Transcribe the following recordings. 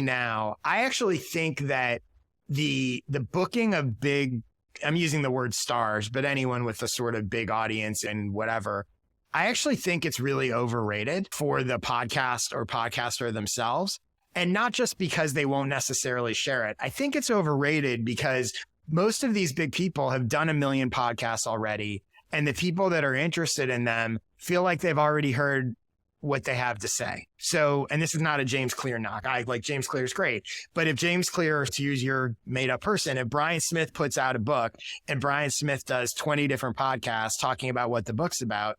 now, I actually think that the booking of big, I'm using the word stars, but anyone with a sort of big audience and whatever, I actually think it's really overrated for the podcast or podcaster themselves. And not just because they won't necessarily share it. I think it's overrated because most of these big people have done 1 million podcasts already. And the people that are interested in them feel like they've already heard what they have to say. So, and this is not a James Clear knock. I like James Clear's great. But if James Clear, to use your made up person, if Brian Smith puts out a book and Brian Smith does 20 different podcasts talking about what the book's about,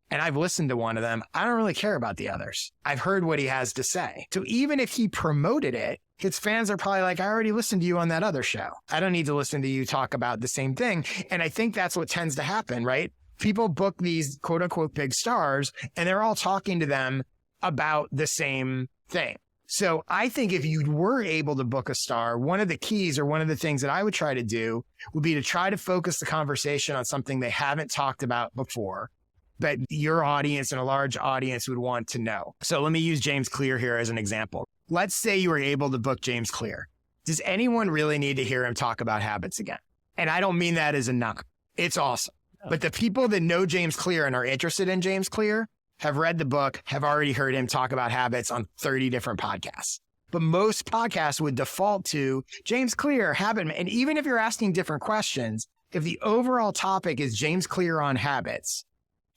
and I've listened to one of them, I don't really care about the others. I've heard what he has to say. So even if he promoted it, his fans are probably like, I already listened to you on that other show. I don't need to listen to you talk about the same thing. And I think that's what tends to happen, right? People book these quote unquote big stars and they're all talking to them about the same thing. So I think if you were able to book a star, one of the keys or one of the things that I would try to do would be to try to focus the conversation on something they haven't talked about before, that your audience and a large audience would want to know. So let me use James Clear here as an example. Let's say you were able to book James Clear. Does anyone really need to hear him talk about habits again? And I don't mean that as a knock. It's awesome. But the people that know James Clear and are interested in James Clear have read the book, have already heard him talk about habits on 30 different podcasts. But most podcasts would default to James Clear, habit. And even if you're asking different questions, if the overall topic is James Clear on habits,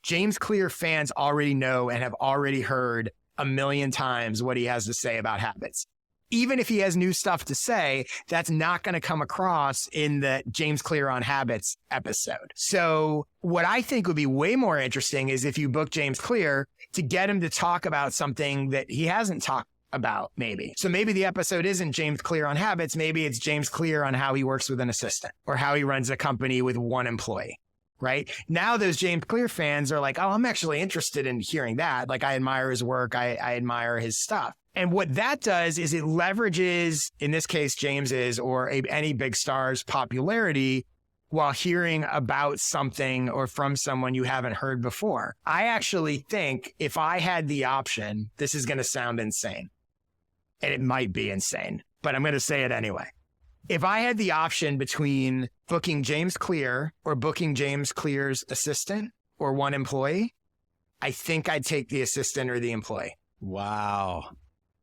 James Clear fans already know and have already heard 1 million times what he has to say about habits. Even if he has new stuff to say, that's not going to come across in the James Clear on habits episode. So what I think would be way more interesting is if you book James Clear to get him to talk about something that he hasn't talked about maybe. So maybe the episode isn't James Clear on habits. Maybe it's James Clear on how he works with an assistant or how he runs a company with one employee. Right now, those James Clear fans are like, oh, I'm actually interested in hearing that. Like, I admire his work. I admire his stuff. And what that does is it leverages, in this case, James's or any big star's popularity while hearing about something or from someone you haven't heard before. I actually think if I had the option, this is going to sound insane, and it might be insane, but I'm going to say it anyway. If I had the option between booking James Clear or booking James Clear's assistant or one employee, I think I'd take the assistant or the employee. Wow.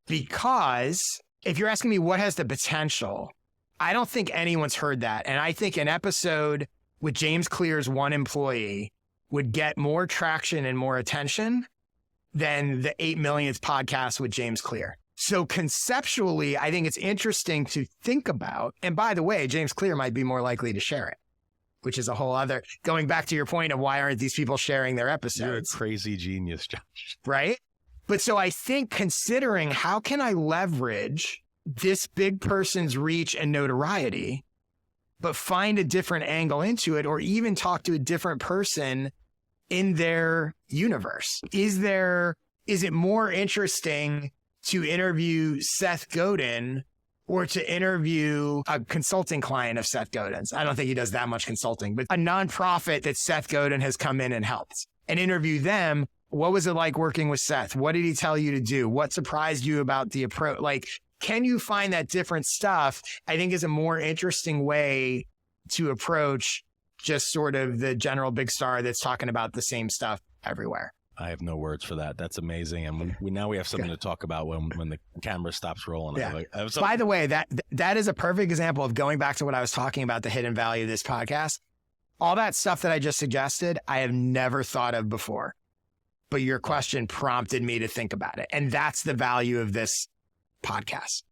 Because if you're asking me what has the potential, I don't think anyone's heard that. And I think an episode with James Clear's one employee would get more traction and more attention than the 8 millionth podcast with James Clear. So conceptually, I think it's interesting to think about. And by the way, James Clear might be more likely to share it, which is a whole other, going back to your point of why aren't these people sharing their episodes? You're a crazy genius, Josh. Right? But so I think considering how can I leverage this big person's reach and notoriety, but find a different angle into it, or even talk to a different person in their universe. Is it more interesting to interview Seth Godin or to interview a consulting client of Seth Godin's? I don't think he does that much consulting, but a nonprofit that Seth Godin has come in and helped, and interview them. What was it like working with Seth? What did he tell you to do? What surprised you about the approach? Like, can you find that different stuff? I think is a more interesting way to approach just sort of the general big star that's talking about the same stuff everywhere. I have no words for that. That's amazing. And now we have something to talk about when the camera stops rolling. Yeah. By the way, that is a perfect example of going back to what I was talking about, the hidden value of this podcast. All that stuff that I just suggested, I have never thought of before. But your question prompted me to think about it. And that's the value of this podcast.